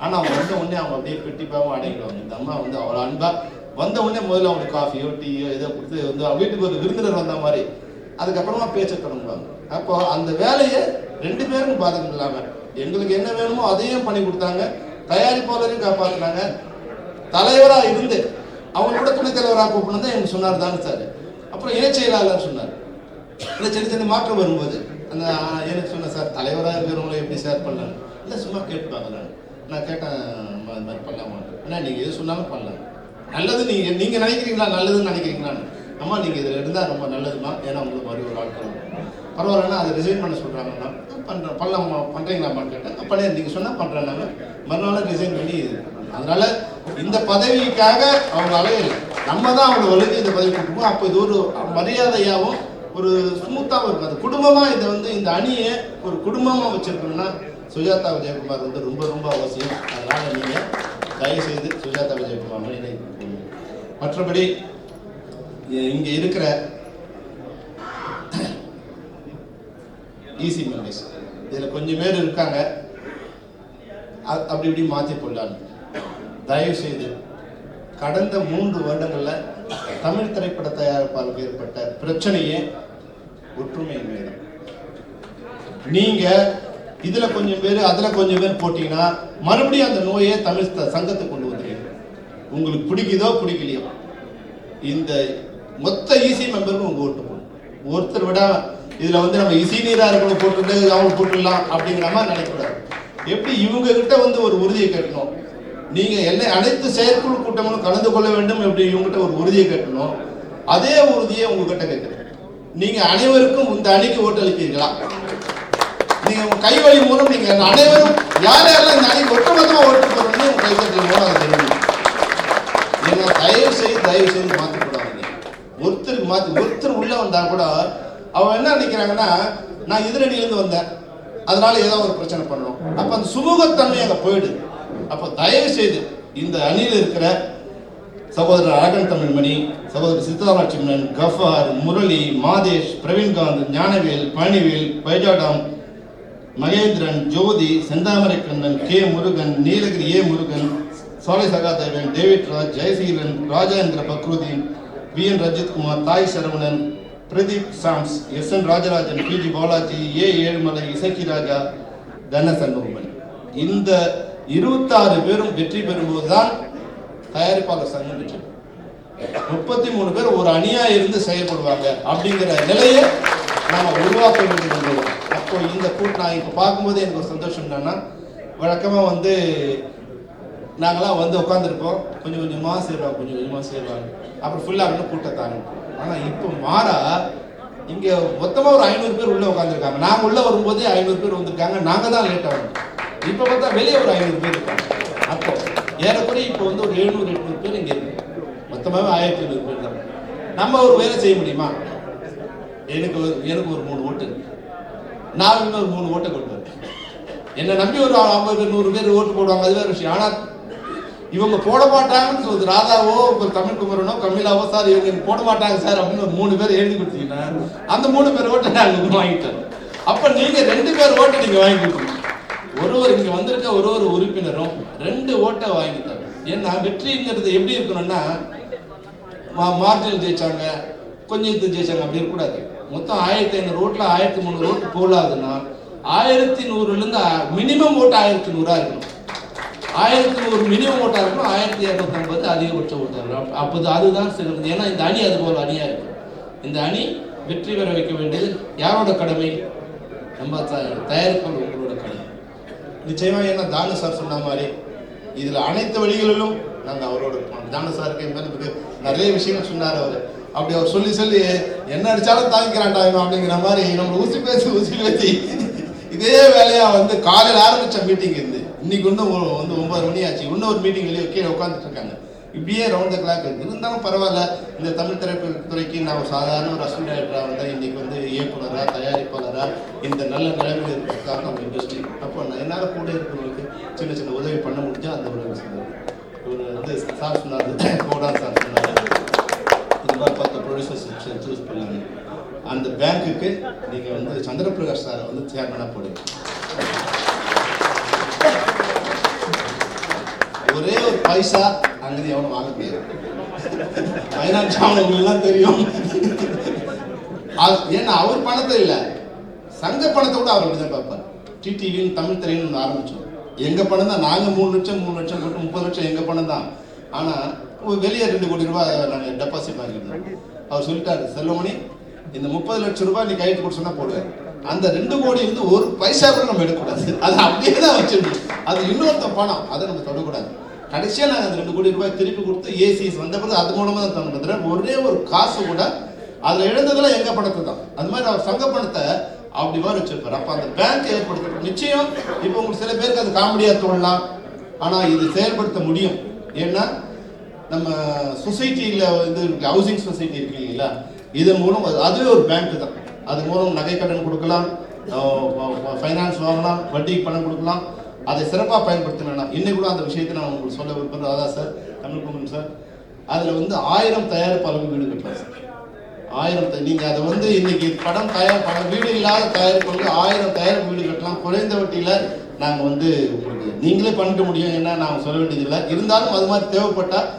ஆனால் அவங்க வந்த உடனே அவங்க அப்படியே பெட்டிப்பாகவும் அடங்கிடுவாங்க. இந்த அம்மா வந்து அவ்வளோ அன்பாக வந்த உடனே முதல்ல அவங்களுக்கு காஃபியோ டீயோ இதை கொடுத்து வந்து வீட்டுக்கு ஒரு விருந்தினர் வந்த மாதிரி அதுக்கப்புறமா பேச்ச தொடங்குவாங்க. அப்போ அந்த வேலையை 2 பேருக்கும் பாதகம் இல்லாமல் எங்களுக்கு என்ன வேணுமோ அதையும் பண்ணி கொடுத்தாங்க, தயாரிப்பாளரையும் காப்பாற்றினாங்க. தலைவராக இருந்து அவங்க கூட துணைத் தலைவராக கூப்பிடணும் தான் எனக்கு சொன்னார் தானே சார். அப்புறம் இணை செயலாளர் சொன்னார். இந்த சின்ன சின்ன மாற்றம் வரும்போது அந்த எனக்கு சொன்னேன் சார், தலைவராக இருக்கிறவங்களை எப்படி ஷேர் பண்ணலாம், இல்லை சும்மா கேட்டுப்பாங்க. நான் கேட்டேன் இது மாதிரி பண்ணலாமா, ஏன்னா நீங்கள் எது சொன்னாலும் பண்ணலாம், நல்லது நீங்கள் நினைக்கிறீங்களா, நல்லதுன்னு நினைக்கிறீங்களான்னு. அம்மா நீங்கள் இதில் இருந்தால் ரொம்ப நல்லதுமா, ஏன்னா உங்களுக்கு மாதிரி ஒரு ஆட்கள் பரவாயில்லன்னா அதை ரிசைன் பண்ண சொல்கிறாங்கன்னா பண்ணுறீங்களாம்மான்னு கேட்டேன். அப்போ நீங்கள் சொன்னால் பண்ணுறேன்னாங்க. மறுநாள் ரிசைன் பண்ணி, அதனால இந்த பதவிக்காக அவங்க அலையலை, நம்ம தான் அவங்களை வலுக்கு இந்த பதவி கொடுப்போம். அப்போ இது ஒரு மரியாதையாகவும் ஒரு ஸ்மூத்தாகவும் இருக்கும். அது குடும்பமாக இதை வந்து இந்த அணியை ஒரு குடும்பமாக வச்சுருக்கணும்னா சுஜாதா விஜயகுமார் வந்து ரொம்ப ரொம்ப அவசியம். அதனால் நீங்கள் தயவுசெய்து சுஜாதா விஜயகுமார் இணைப்பு. மற்றபடி இங்கே இருக்கிற ஈசி மெம்பர்ஸ் இதில் கொஞ்சம் பேர் இருக்காங்க, அப்படி இப்படி மாற்றி போடலான்னு. தயவுசெய்து கடந்த 3 வருடங்களில் தமிழ் திரைப்பட தயாரிப்பாளருக்கு ஏற்பட்ட பிரச்சனையே ஒற்றுமை மீது. நீங்கள் இதில் கொஞ்சம் பேர் அதில் கொஞ்சம் பேர் போட்டிங்கன்னா மறுபடியும் அந்த நோயை தமிழ் சங்கத்தை கொண்டு வந்துடுங்க. உங்களுக்கு பிடிக்குதோ பிடிக்கலையோ இந்த மொத்த ஈசி மெம்பருக்கும் உங்கள் ஓட்டு போடணும். ஒருத்தர் விட இதில் வந்து நம்ம இசி நீராக இருக்கணும் போட்டுட்டு அவங்க போட்டுடலாம் அப்படிங்கிற மாதிரி நினைக்கக்கூடாது. எப்படி இவங்க கிட்ட வந்து ஒரு உறுதியை கேட்கணும், நீங்கள் அனைத்து செயற்குழு கூட்டங்களும் கலந்து கொள்ள வேண்டும், எப்படி இவங்ககிட்ட ஒரு உறுதியை கேட்கணும், அதே உறுதியை உங்ககிட்ட கேட்குறேன். நீங்கள் அனைவருக்கும் இந்த அணிக்கு ஓட்டு அளிப்பீர்களா? நீங்கள் உங்கள் கைவழி மூலம் நீங்கள் அனைவரும் யார் யாரெல்லாம் இந்த அணிக்கு ஒட்டுமொத்தமாக ஓட்டு போடணும்னு உங்கள் கைத்தட்டல் மூலம் அதை தெரியும். ஏன்னா தயவு செய்து மாற்றக்கூடாது. ஒருத்தர் உள்ள வந்தா கூட அவங்க என்ன நினைக்கிறாங்கன்னா, நான் எதிரணியிலிருந்து வந்தேன் அதனால ஏதோ ஒரு பிரச்சனை பண்ணணும். அப்ப அந்த சுமூகத்தன்மை அங்கே போயிடுது. அப்போ தயவு செய்து இந்த அணியில் இருக்கிற சகோதரர் அழகன் தமிழ்மணி, சகோதரர் சித்தாராட்சிமன், கஃபார், முரளி, மாதேஷ், பிரவீன்காந்த், ஞானவேல், பழனிவேல், பைஜாடாம், Mahendran, Jothi, Senthamarai Kannan, K Murugan, Nilgiri A Murugan, Solai Sahadevan, David Raj, Jayaseelan, Rajendra Fakruddin, VN Rajithkumar, தாய் சரவணன், பிரதீப் சாம்ஸ், SN Rajarajan, PG Balaji, A Ezhumalai, Isakki Raja, Dhanashanmugan, இந்த 26 பேரும் வெற்றி பெறும்போது தான் தயாரிப்பாளர் சங்கம் வெற்றி. 33 பேர் ஒரு அணியா இருந்து செயல்படுவாங்க அப்படிங்கிற நிலையை நாம உருவாக்க வேண்டும். அப்போ இந்த கூட்டம் நான் இப்போ பார்க்கும்போது எனக்கு ஒரு சந்தோஷம் என்னன்னா, வழக்கமா வந்து நாங்களாம் வந்து உட்காந்துருப்போம், கொஞ்சம் கொஞ்சமாக சேருவாங்க, அப்புறம் ஃபுல்லாக கூட்டத்தாங்க. ஆனால் இப்போ மாறா இங்கே மொத்தமாக ஒரு 500 பேர் உள்ளே உட்காந்துருக்காங்க. நாங்கள் உள்ளே வரும்போதே 500 பேர் வந்திருக்காங்க, நாங்கள் தான் லேட்டாக வந்தோம். இப்போ பார்த்தா வெளியே ஒரு 500 பேர் இருக்காங்க. அப்போ ஏறக்குறைய இப்போ வந்து ஒரு 700-800 பேர் இங்கே இருக்கு. மொத்தமாகவே 1500 பேர் தான். நம்ம ஒரு வேலை செய்ய முடியுமா? எனக்கு ஒரு 3 ஓட்டு, நான் இன்னொரு 3 ஓட்டை கொண்டு வரேன். என்னை நம்பி ஒரு 50-100 பேர் ஓட்டு போடுவாங்க, அது வேறு விஷயம். ஆனால் இவங்க போட மாட்டாங்கன்னு சொல்லுது. ராதாவோ ஒரு தமிழ் குமரனோ கமிலாவோ, சார் இவங்க போட மாட்டாங்க சார் அப்படின்னு ஒரு 3 பேர் எழுதி கொடுத்தீங்கன்னா அந்த 3 பேர் ஓட்டை நாங்கள் வாங்கிட்டோம். அப்போ நீங்கள் 2 பேர் ஓட்டை நீங்கள் வாங்கி கொடுக்கணும். ஒருவர் இங்கே வந்திருக்க ஒரு உறுப்பினரும் 2 ஓட்டை வாங்கிட்டாங்க. ஏன்னா வெற்றிங்கிறது எப்படி இருக்கணும்னா, மார்ஜினல் ஜெயிச்சாங்க, கொஞ்சம் ஜெயிச்சாங்க அப்படி இருக்கக்கூடாது. மொத்தம் 1500 ஓட்டில் 1300 ஓட்டு போடாதுன்னா 1100லேருந்து மினிமம் ஓட்டு 1100 இருக்கணும். 1100 மினிமம் ஓட்டாக இருக்கணும், 1250 அதிகபட்ச ஓட்டாக இருக்கணும். அப்போது அதுதான் சிறந்தது. ஏன்னா இந்த அணி அது போல் அணியாக இருக்கும். இந்த அணி வெற்றி பெற வைக்க வேண்டியது யாரோட கடமை? நம்ம தயாரிப்பாளர் உங்களோட கடமை. நிச்சயமாக ஏன்னா தானு சார் சொன்ன மாதிரி இதில் அனைத்து வழிகளிலும் நாங்கள் அவரோட தானு சாருக்கு எனக்கு நிறைய விஷயங்கள் சொன்னார். அப்படி அவர் சொல்லி என்ன அடித்தாலும் தாங்கிக்கிறான்டா அப்படிங்கிற மாதிரி நம்ம ஊசி பேசி இதே வேலையாக வந்து காலையில் ஆரம்பித்த மீட்டிங் இருந்து இன்னைக்கு வந்து 9 மணி ஆச்சு. இன்னும் ஒரு மீட்டிங் வெளியே கீழே உட்காந்துட்டு இருக்காங்க. இப்படியே ரவுண்ட் த கிளாக் இருக்குது. இருந்தாலும் பரவாயில்ல, இந்த தமிழ் திரைப்படத்துறைக்கு நான் ஒரு சாதாரண ஒரு அசிஸ்டன்ட் டைரக்டராக வந்தேன், இன்னைக்கு வந்து இயக்குனராக தயாரிப்பாளராக இந்த நல்ல நிலைமையில் இருக்கிறதுக்காக நம்ம இண்டஸ்ட்ரி. அப்போ நான் என்னால் கூட இருக்கிறவங்களுக்கு சின்ன சின்ன உதவி பண்ண முடிஞ்சா அந்த ஒரு வந்து சார் சொன்னார், கோடான் சார் சொன்னார், இது மாதிரி 10 ப்ரொடியூசர்ஸ் சூஸ் பண்ணாங்க. அந்த பேங்க்குக்கு நீங்கள் வந்து சந்திரபிரகாஷ் சாரை வந்து சேர்மனாக போடுங்க. ஒரே ஒரு பைசா அங்கே எவனும் வாங்க முடியாது. ஃபைனான்ஸ் ஆனவங்களுக்குலாம் தெரியும். ஏன்னா அவர் பணத்தை இல்லை, சங்க பணத்தை கூட அவர் தான் பார்ப்பார். டிடிவின்னு தமிழ் திரைன்னு ஆரம்பித்தோம். எங்கள் பணம் தான். நாங்கள் 3 லட்சம் போட்டு 30 லட்சம் எங்கள் பணம் தான். ஆனால் வெளியே 2 கோடி ரூபாய் நாங்கள் டெபாசிட் வாங்கியிருந்தோம். அவர் சொல்லிட்டாரு, செல்வமணி இந்த 30 லட்சம் ரூபாய் நீ கையெழுத்து போட்டு சொன்னால் போடுவேன். அந்த 2 கோடி வந்து ஒரு பைசா கூட நம்ம எடுக்கக்கூடாது. அது அப்படியே தான் வச்சிருந்தோம். அது இன்னொருத்த பணம், அதை நம்ம தொடக்கூடாது. கடைசியாக நாங்கள் அந்த 2 கோடி ரூபாய் திருப்பி கொடுத்து ஏசிஎஸ் வந்த பிறகு அது மூலமாக தான் தந்தோம். ஒரே ஒரு காசு கூட அதில் எழுந்ததெல்லாம் எங்கள் பணத்தை தான். அது மாதிரி அவர் சங்க பணத்தை அப்படி மாதிரி வச்சிருப்பார். அப்போ அந்த பேங்க் ஏற்படுத்த நிச்சயம். இப்போ உங்களுக்கு சில பேருக்கு அது காமெடியாக தோணலாம், ஆனால் இது செயல்படுத்த முடியும். ஏன்னா நம்ம சொசைட்டியில் வந்து ஹவுசிங் சொசைட்டி இருக்கு இல்லைங்களா, இதன் மூலம் அதுவே ஒரு பேங்க் தான். அது மூலம் நகை கடன் கொடுக்கலாம், ஃபைனான்ஸ் வாங்கலாம், வட்டிக்கு பணம் கொடுக்கலாம். அதை சிறப்பாக பயன்படுத்தினா இன்னைக்கு கூட அந்த விஷயத்தை நான் உங்களுக்கு சொல்ல விரும்புகிறேன். அதான் சார் தமிழ்குமரன் சார், அதில் வந்து 1000 தயாரிப்பாளர்கள் வீடு கட்டலாம் சார். 1000 நீங்கள் அதை வந்து இன்னைக்கு படம் வீடு இல்லாத தயாரிப்பாளர்கள் 1000 தயாரிப்பு வீடு கட்டலாம். குறைந்த வட்டியில் நாங்கள் வந்து உங்களுக்கு நீங்களே பண்ணிக்க முடியும். ஏன்னா நாங்கள் சொல்ல வேண்டியதில்லை. இருந்தாலும் அது மாதிரி தேவைப்பட்டால்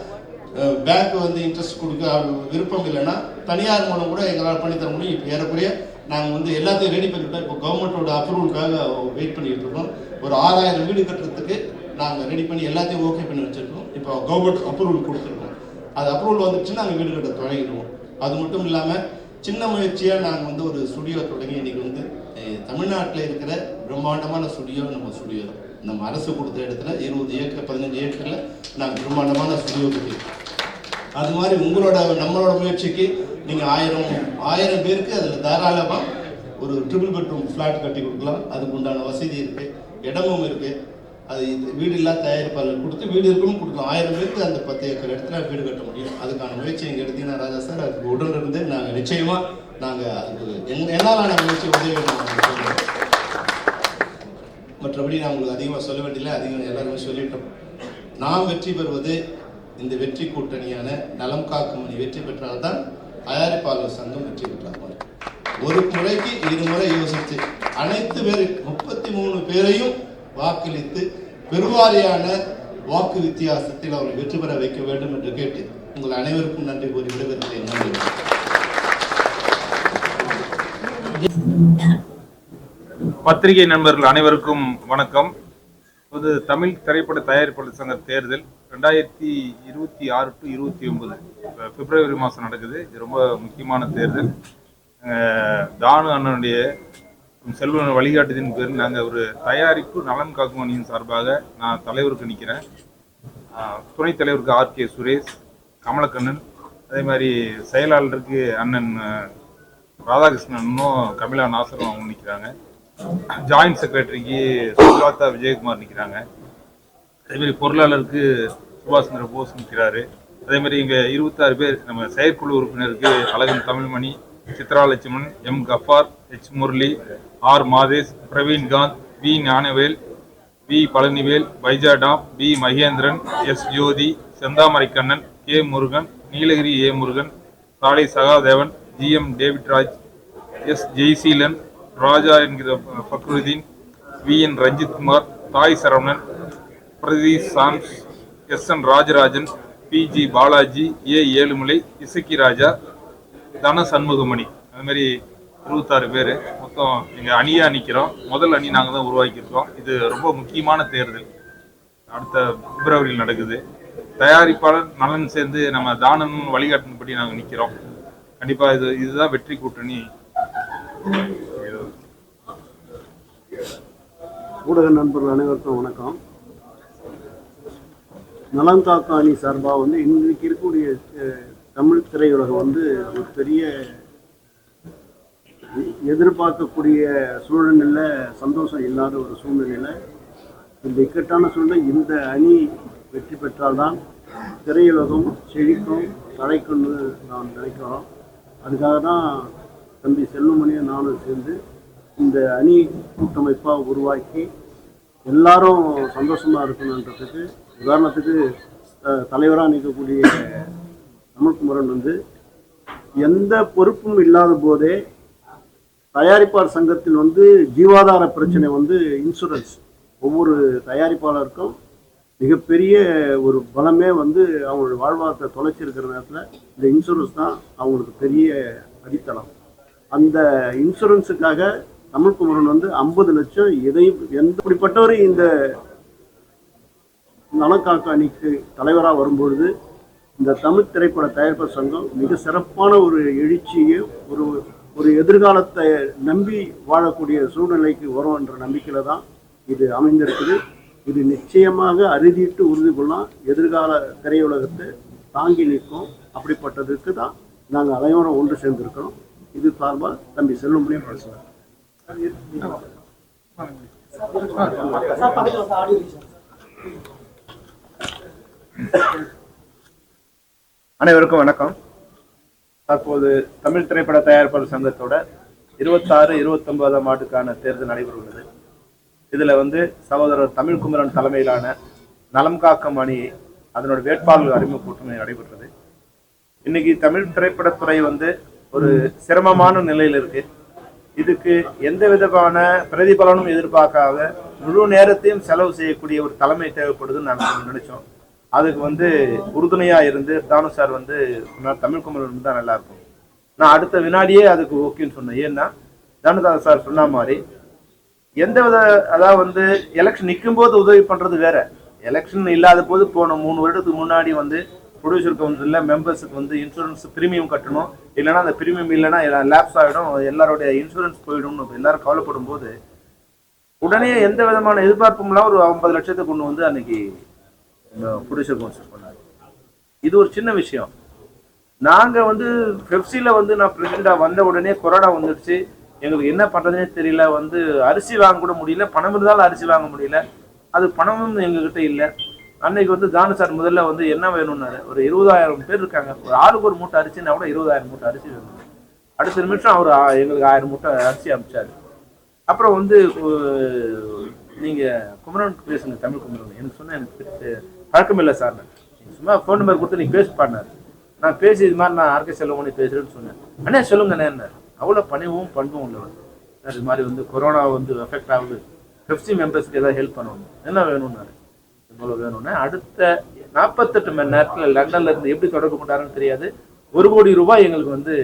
பேங்க் வந்து இன்ட்ரெஸ்ட் கொடுக்க விருப்பம் இல்லைன்னா தனியார் மூலம் கூட எங்களால் பண்ணித்தர முடியும். இப்போ ஏறக்குறைய நாங்கள் வந்து எல்லாத்தையும் ரெடி பண்ணிவிட்டோம். இப்போ கவர்மெண்ட்டோட அப்ரூவலுக்காக வெயிட் பண்ணிட்டு இருக்கோம். ஒரு 6000 வீடு கட்டுறதுக்கு நாங்கள் ரெடி பண்ணி எல்லாத்தையும் ஓகே பண்ணி வச்சுருக்கோம். இப்போ கவர்மெண்ட் அப்ரூவல் கொடுத்துருக்கோம். அது அப்ரூவல் வந்துச்சுன்னா நாங்கள் வீடு கட்ட தொடங்கிடுவோம். அது மட்டும் இல்லாமல் சின்ன முயற்சியாக நாங்கள் வந்து ஒரு ஸ்டுடியோ தொடங்கி இன்றைக்கி வந்து தமிழ்நாட்டில் இருக்கிற பிரம்மாண்டமான ஸ்டுடியோ நம்ம ஸ்டுடியோ தான். நம்ம அரசு கொடுத்த இடத்துல 20 ஏக்கர் 15 ஏக்கரில் நாங்கள் பிரம்மாண்டமான ஸ்டுடியோ கட்டியிருக்கோம். அது மாதிரி நம்மளோட முயற்சிக்கு நீங்கள் 1000 பேருக்கு அதில் தாராளமாக ஒரு ட்ரிபிள் பெட்ரூம் ஃப்ளாட் கட்டி கொடுக்கலாம். அதுக்கு உண்டான வசதி இருக்குது, இடமும் இருக்குது. அது வீடு இல்லாத தயாரிப்பாளர் கொடுத்து வீடு இருக்குன்னு கொடுக்கலாம். 1000 பேருக்கு அந்த 10 ஏக்கர் இடத்துல வீடு கட்ட முடியும். அதுக்கான முயற்சி எங்கள் எடுத்தீங்கன்னா ராஜா சார், அதுக்கு உடனிருந்து நாங்கள் நிச்சயமாக நாங்கள் அதுக்கு என்னாலான முயற்சி உதவி சொல்லுவோம். மற்றபடி நான் உங்களுக்கு அதிகமாக சொல்ல வேண்டியதில்லை, அதிகம் எல்லாருமே சொல்லிட்டோம். நாம் வெற்றி பெறுவது இந்த வெற்றி கூட்டணியான நலம் காக்கும் அணி வெற்றி பெற்றால்தான் தயாரிப்பாளர் சங்கம் வெற்றி பெற்றார். ஒரு முறைக்கு 2 முறை யோசித்து அனைத்து பேர் 33 பேரையும் வாக்களித்து பெருவாரியான வாக்கு வித்தியாசத்தில் அவரை வெற்றி பெற வைக்க வேண்டும் என்று கேட்டு உங்கள் அனைவருக்கும் நன்றி கூறி விடைபெறுகிறேன். நன்றி. பத்திரிகை நண்பர்கள் அனைவருக்கும் வணக்கம். தமிழ் திரைப்பட தயாரிப்பாளர் சங்க தேர்தல் 2026 to 29 பிப்ரவரி மாதம் நடக்குது. இது ரொம்ப முக்கியமான தேர்தல். தானு அண்ணனுடைய செல்வன் வழிகாட்டுதின் பேரில் நாங்கள் ஒரு தயாரிப்பு நலன் காக்கும் அணியின் சார்பாக நான் தலைவருக்கு நிற்கிறேன். துணைத் தலைவருக்கு ஆர்கே சுரேஷ், கமலக்கண்ணன், அதே மாதிரி செயலாளருக்கு அண்ணன் ராதாகிருஷ்ணனும் கமிலா நாசரும் அவங்க நிற்கிறாங்க. ஜாயின்ட் செக்ரட்டரிக்கு சுஜாதா விஜயகுமார் நிற்கிறாங்க. அதேமாதிரி பொருளாளருக்கு சுபாஷ் சந்திர போஸ் நிற்கிறாரு. அதேமாதிரி இங்கே 26 பேர். நம்ம செயற்குழு உறுப்பினருக்கு Alagan Tamilmani, Chitra Lakshmanan, M Gaffar, H Murali, R Madhesh, Praveenkanth, V Gnanavel, V Palanivel, பைஜாடாம், P Mahendran, S Jothi, Senthamaraikannan, K Murugan, Nilgiri A Murugan, சாலை Sahadevan, G M Davidraj, S Jayaseelan, Raja என்கிற ஃபக்ருதீன், வி என் ரஞ்சித்குமார், தாய் சரவணன், பிரதீஷ் சான்ஸ், S N Rajarajan, P G Balaji, A Ezhumalai, Isakki Raja, Dhana Shanmugamani. அது மாதிரி 26 பேர் மொத்தம் எங்கள் அணியாக நிற்கிறோம். முதல் அணி நாங்கள் தான் உருவாக்கியிருக்கோம். இது ரொம்ப முக்கியமான தேர்தல். அடுத்த பிப்ரவரியில் நடக்குது. தயாரிப்பாளர் நலன் சேர்ந்து நம்ம தானன் வழிகாட்டின்படி நாங்கள் நிற்கிறோம். கண்டிப்பாக இதுதான் வெற்றி கூட்டணி. ஊடக நண்பர்கள் அனைவருக்கும் வணக்கம். நலன் காக்கும் அணி சார்பாக இன்றைக்கு இருக்கக்கூடிய தமிழ் திரையுலகம் ஒரு பெரிய எதிர்பார்க்கக்கூடிய சூழ்நிலையில் சந்தோஷம் இல்லாத ஒரு சூழ்நிலையில் இந்த இக்கட்டான சூழ்நிலை இந்த அணி வெற்றி பெற்றால்தான் திரையுலகம் செழிக்கும் தழைக்கும்னு நான் நினைக்கிறோம். அதுக்காக தான் தம்பி செல்வமணியும் நானும் சேர்ந்து இந்த அணி கூட்டமைப்பாக உருவாக்கி எல்லாரும் சந்தோஷமாக இருக்கணுன்றதுக்கு உதாரணத்துக்கு தலைவராக நிற்கக்கூடிய தமிழ்குமரன் எந்த பொறுப்பும் இல்லாத போதே தயாரிப்பாளர் சங்கத்தில் வந்து ஜீவாதார பிரச்சனை வந்து இன்சூரன்ஸ். ஒவ்வொரு தயாரிப்பாளருக்கும் மிகப்பெரிய ஒரு பலமே வந்து அவங்களுடைய வாழ்வாதாரத்தை தொலைச்சிருக்கிற நேரத்தில் இந்த இன்சூரன்ஸ் தான் அவங்களுக்கு பெரிய அடித்தளம். அந்த இன்சூரன்ஸுக்காக தமிழ்குமரன் வந்து 50 லட்சம் எப்படிப்பட்டவர் இந்த நலக்காக்க அணிக்கு தலைவராக வரும்பொழுது இந்த தமிழ் திரைப்பட தயாரிப்பாளர் சங்கம் மிக சிறப்பான ஒரு எழுச்சியும் ஒரு எதிர்காலத்தை நம்பி வாழக்கூடிய சூழ்நிலைக்கு வரும் என்ற நம்பிக்கையில தான் இது அமைந்திருக்குது. இது நிச்சயமாக அறுதிட்டு உறுதி கொள்ளலாம் எதிர்கால திரையுலகத்தை தாங்கி நிற்கும். அப்படிப்பட்டதுக்கு தான் நாங்கள் அனைவரும் ஒன்று சேர்ந்திருக்கிறோம். இது சார்பாக தம்பி செல்லும்படியும் பேசுகிறேன். அனைவருக்கும் வணக்கம். தற்போது தமிழ் திரைப்பட தயாரிப்பாளர் சங்கத்தோட 26, 29ஆம் ஆண்டுக்கான தேர்தல் நடைபெற உள்ளது. இதுல வந்து சகோதரர் தமிழ்குமரன் தலைமையிலான நலம் காக்கும் அணி அதனோட வேட்பாளர் அறிமுக கூட்டம் நடைபெற்றது. இன்னைக்கு தமிழ் திரைப்படத்துறை வந்து ஒரு சிரமமான நிலையில் இருக்கு. இதுக்கு எந்த விதமான பிரதிபலனும் எதிர்பார்க்காத முழு நேரத்தையும் செலவு செய்யக்கூடிய ஒரு தலைமை தேவைப்படுதுன்னு நாங்கள் நினைச்சோம். அதுக்கு வந்து உறுதுணையா இருந்து தானு சார் வந்து தமிழ்குமரன் தான் நல்லா இருக்கும். நான் அடுத்த வினாடியே அதுக்கு ஓகேன்னு சொன்னேன். ஏன்னா தானுதாஸ் சார் சொன்ன மாதிரி எந்த வித அதாவது வந்து எலெக்ஷன் நிற்கும் போது உதவி பண்றது வேற, எலெக்ஷன் இல்லாத போது போன 3 வருடத்துக்கு முன்னாடி வந்து ப்ரொடியூசர் கவுன்சிலில் மெம்பர்ஸுக்கு வந்து இன்சூரன்ஸ் பிரீமியம் கட்டணும், இல்லைன்னா அந்த பிரீமியம் இல்லைன்னா லேப்ஸ் ஆகிடும், எல்லாருடைய இன்சூரன்ஸ் போயிடும்னு எல்லாரும் கவலைப்படும் போது உடனே எந்த விதமான எதிர்பார்ப்பும்லாம் ஒரு 50 லட்சத்தை கொண்டு வந்து அன்னைக்கு ப்ரொடியூசர் கவுன்சில் பண்ணாரு. இது ஒரு சின்ன விஷயம். நாங்கள் வந்து பெப்சியில் வந்து நான் பிரசிடண்டாக வந்த உடனே கொரோனா வந்துடுச்சு, எங்களுக்கு என்ன பண்ணுறதுனே தெரியல, வந்து அரிசி வாங்க கூட முடியல, பணம் இருந்தாலும் அரிசி வாங்க முடியல, அது பணமும் எங்ககிட்ட இல்லை. அன்னைக்கு வந்து தானு சார் முதல்ல வந்து என்ன வேணும்னாரு, ஒரு 20,000 பேர் இருக்காங்க, ஒரு ஆளுக்கு ஒரு மூட்டை அரிசின்னா கூட 20,000 மூட்டை அரிசி வேணும். அடுத்த நிமிஷம் அவர் எங்களுக்கு 1000 மூட்டை அரிசி அனுப்பிச்சாரு. அப்புறம் வந்து நீங்கள் குமரனுக்கு பேசுங்க, தமிழ் குமரன் எனக்கு சொன்னால் எனக்கு பழக்கம் இல்லை சார், நான் சும்மா ஃபோன் நம்பர் கொடுத்து நீங்கள் பேசி பாடினார். நான் பேசி இது மாதிரி நான் ஆர்கே செல்வமணி பேசுகிறேன்னு சொன்னேன். அண்ணே சொல்லுங்கண்ணே, அவ்வளோ பணிவும் பண்பும் உள்ளவர். இது மாதிரி வந்து கொரோனா வந்து எஃபெக்ட் ஆகுது, பெப்சி மெம்பர்ஸ்க்கு ஏதாவது ஹெல்ப் பண்ணணும், என்ன வேணும்னாரு. இவ்வளோ வேணும்னா அடுத்த 48 மணி நேரத்தில் லண்டன்ல இருந்து எப்படி தொடர்பு கொண்டாருன்னு தெரியாது, 1 கோடி ரூபாய் எங்களுக்கு வந்து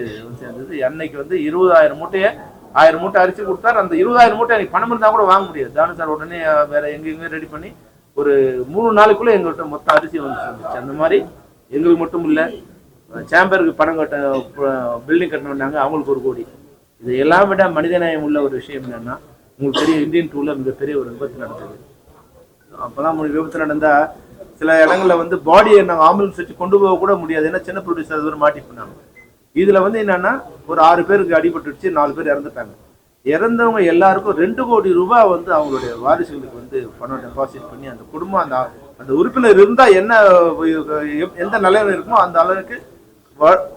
சேர்ந்தது. அன்னைக்கு வந்து 20,000 மூட்டையை 1000 மூட்டை அரிசி கொடுத்தாரு. அந்த 20,000 மூட்டை எனக்கு பணம் இருந்தால் கூட வாங்க முடியாது. தானு சார் உடனே வேற எங்கேயுமே ரெடி பண்ணி ஒரு 3 நாளுக்குள்ள எங்கள்கிட்ட மொத்த அரிசி வந்து சேர்ந்துச்சு. அந்த மாதிரி எங்களுக்கு மட்டும் இல்லை, சேம்பருக்கு பணம் கட்ட பில்டிங் கட்டணும் வந்தாங்க, அவங்களுக்கு 1 கோடி. இது எல்லாம் விட மனிதநேயம் உள்ள ஒரு விஷயம் என்னன்னா, உங்களுக்கு பெரிய இந்தியன் டூர்ல மிகப்பெரிய ஒரு விபத்து நடந்தது. அப்பெல்லாம் விபத்து நடந்தா சில இடங்கள்ல வந்து பாடியை நாங்கள் ஆம்புலன்ஸ் வச்சு கொண்டு போக கூட முடியாது, ஏன்னா சின்ன ப்ரொடியூசர் ஒரு மாட்டி பண்ணாங்க. இதுல வந்து என்னன்னா ஒரு 6 பேருக்கு அடிபட்டுருச்சு, 4 பேர் இறந்துட்டாங்க. இறந்தவங்க எல்லாருக்கும் 2 கோடி ரூபாய் வந்து அவங்களுடைய வாரிசுகளுக்கு வந்து பணம் டெபாசிட் பண்ணி அந்த குடும்பம் அந்த உறுப்பினர் இருந்தா என்ன எந்த நிலையில இருக்குமோ அந்த அளவுக்கு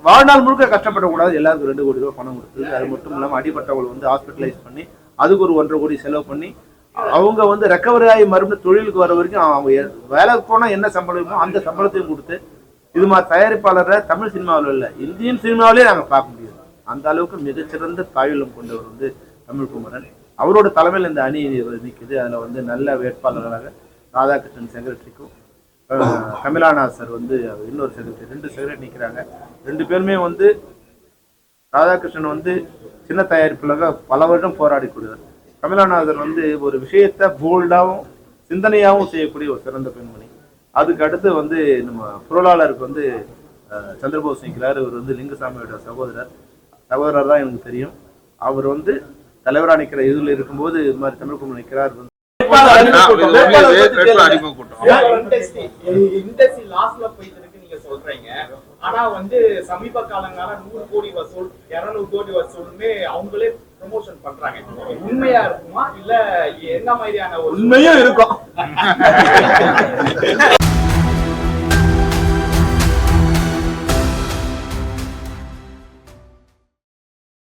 வாழ்நாள் முழுக்க கஷ்டப்படக்கூடாது, எல்லாருக்கும் 2 கோடி ரூபாய் பணம் கொடுத்தது. அது மட்டும் இல்லாமல் அடிபட்டவங்களை வந்து ஹாஸ்பிட்டலைஸ் பண்ணி அதுக்கு ஒரு 1.5 கோடி செலவு பண்ணி அவங்க வந்து ரெக்கவரி ஆகி மறுபடியும் தொழிலுக்கு வர வரைக்கும் அவங்க வேலைக்கு போனால் என்ன சம்பளமோ அந்த சம்பளத்தையும் கொடுத்து இது மாதிரி தயாரிப்பாளரை தமிழ் சினிமாவில் இல்லை இந்தியன் சினிமாவிலே நாங்கள் பார்க்க முடியாது. அந்த அளவுக்கு மிகச்சிறந்த தாயுள்ளம் கொண்டவர் வந்து தமிழ்குமரன். அவரோட தலைமையில் இந்த அணி நிற்குது. அதில் வந்து நல்ல வேட்பாளர்களாக ராதாகிருஷ்ணன் செக்ரட்டரிக்கும் கமலாநாத் வந்து இன்னொரு செக்ரட்டரி, 2 செக்ரட்டரி நிற்கிறாங்க. 2 பேருமே வந்து ராதாகிருஷ்ணன் வந்து சின்ன தயாரிப்புல பல வருடம் போராடிக்கூடியவர். கமலாநாதன் வந்து ஒரு விஷயத்தை போல்டாகவும் சிந்தனையாகவும் செய்யக்கூடிய ஒரு சிறந்த பெண்மணி. அதுக்கு அடுத்து வந்து நம்ம பொருளாளருக்கு வந்து சந்திரபோஸ் நிற்கிறார். இவர் வந்து லிங்குசாமியோட சகோதரர் தான் எனக்கு தெரியும். அவர் வந்து தலைவராக நிற்கிற இதில் இருக்கும்போது இது மாதிரி தமிழ்குமரன் நிற்கிறார். ஆனா வந்து சமீப காலங்கால 100 கோடி வசூல் 200 கோடி வசூல்னு அவங்களே ப்ரமோஷன் பண்றாங்க. உண்மையா இருக்குமா இல்ல என்ன மாதிரியான உண்மையும் இருக்கும்?